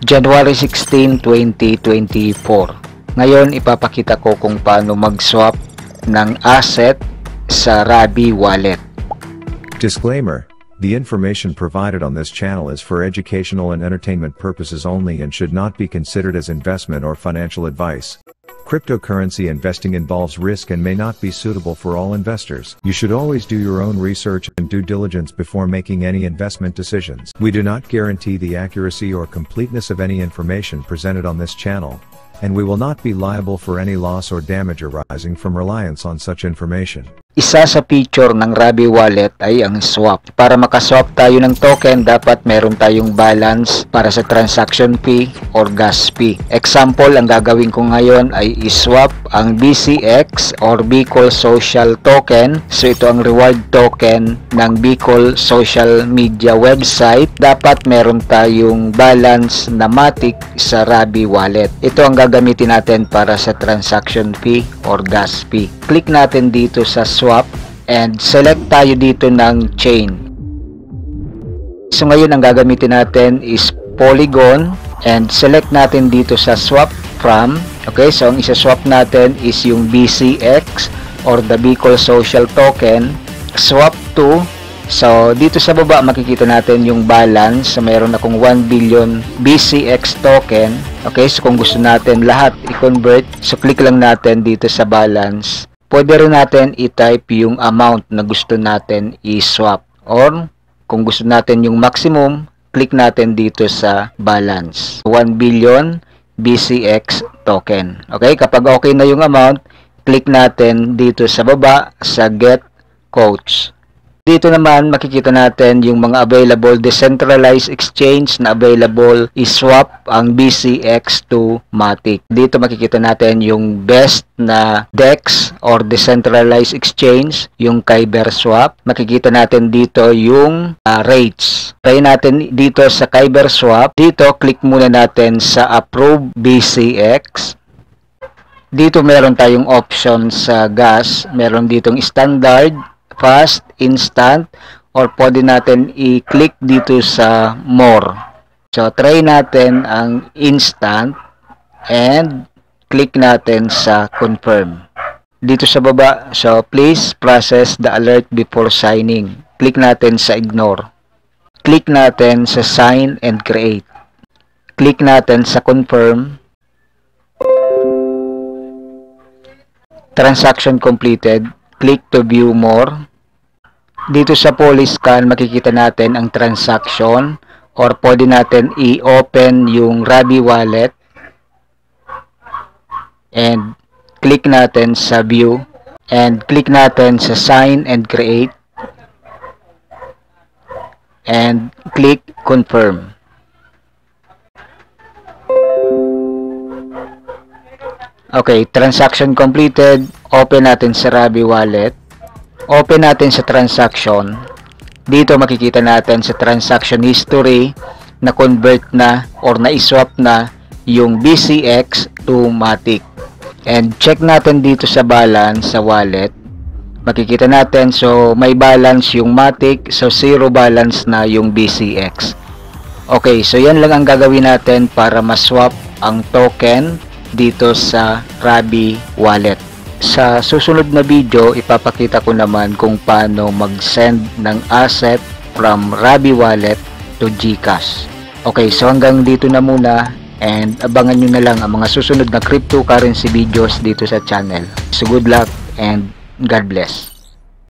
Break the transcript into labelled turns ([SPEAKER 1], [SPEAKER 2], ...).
[SPEAKER 1] January 16, 2024. Ngayon ipapakita ko kung paano mag-swap ng asset sa Rabby Wallet.
[SPEAKER 2] Disclaimer: the information provided on this channel is for educational and entertainment purposes only and should not be considered as investment or financial advice. Cryptocurrency investing involves risk and may not be suitable for all investors. You should always do your own research and due diligence before making any investment decisions. We do not guarantee the accuracy or completeness of any information presented on this channel, and we will not be liable for any loss or damage arising from reliance on such information.
[SPEAKER 1] Isa sa feature ng Rabby Wallet ay ang swap. Para makaswap tayo ng token, dapat meron tayong balance para sa transaction fee or gas fee. Example, ang gagawin ko ngayon ay iswap ang BCX or Bicol Social Token. So ito ang reward token ng Bicol Social Media website. Dapat meron tayong balance na matic sa Rabby Wallet. Ito ang gagamitin natin para sa transaction fee or gas fee. Click natin dito sa swap and select tayo dito ng chain. So ngayon ang gagamitin natin is Polygon and select natin dito sa swap from. Okay, so ang isa-swap natin is yung BCX or the Bicol Social Token. Swap to. So dito sa baba makikita natin yung balance. So mayroon akong 1 billion BCX token. Okay, so kung gusto natin lahat i-convert, so click lang natin dito sa balance. Pwede rin natin i-type yung amount na gusto natin i-swap. Or, kung gusto natin yung maximum, click natin dito sa balance. 1 billion BCX token. Okay, kapag okay na yung amount, click natin dito sa baba sa Get Quotes. Dito naman makikita natin yung mga available decentralized exchange na available i-swap ang BCX to Matic. Dito makikita natin yung best na DEX or decentralized exchange, yung Kyberswap. Makikita natin dito yung rates. Try natin dito sa Kyberswap. Dito click muna natin sa Approve BCX. Dito meron tayong option sa gas. Meron ditong standard, fast, instant, or pwede natin i-click dito sa more. So try natin ang instant and click natin sa confirm. Dito sa baba, so please process the alert before signing. Click natin sa ignore. Click natin sa sign and create. Click natin sa confirm. Transaction completed. Click to view more. Dito sa Polyscan makikita natin ang transaction or pwede natin i-open yung Rabby Wallet and click natin sa view and click natin sa sign and create and click confirm. Okay, transaction completed. Open natin sa Rabby Wallet. Open natin sa transaction. Dito makikita natin sa transaction history na convert na or na-swap na yung BCX to Matic. And check natin dito sa balance sa wallet. Makikita natin so may balance yung Matic, so zero balance na yung BCX. Okay, so yan lang ang gagawin natin para ma-swap ang token dito sa Rabby Wallet. Sa susunod na video, ipapakita ko naman kung paano mag-send ng asset from Rabby Wallet to GCash. Okay, so hanggang dito na muna and abangan nyo na lang ang mga susunod na cryptocurrency videos dito sa channel. So good luck and God bless.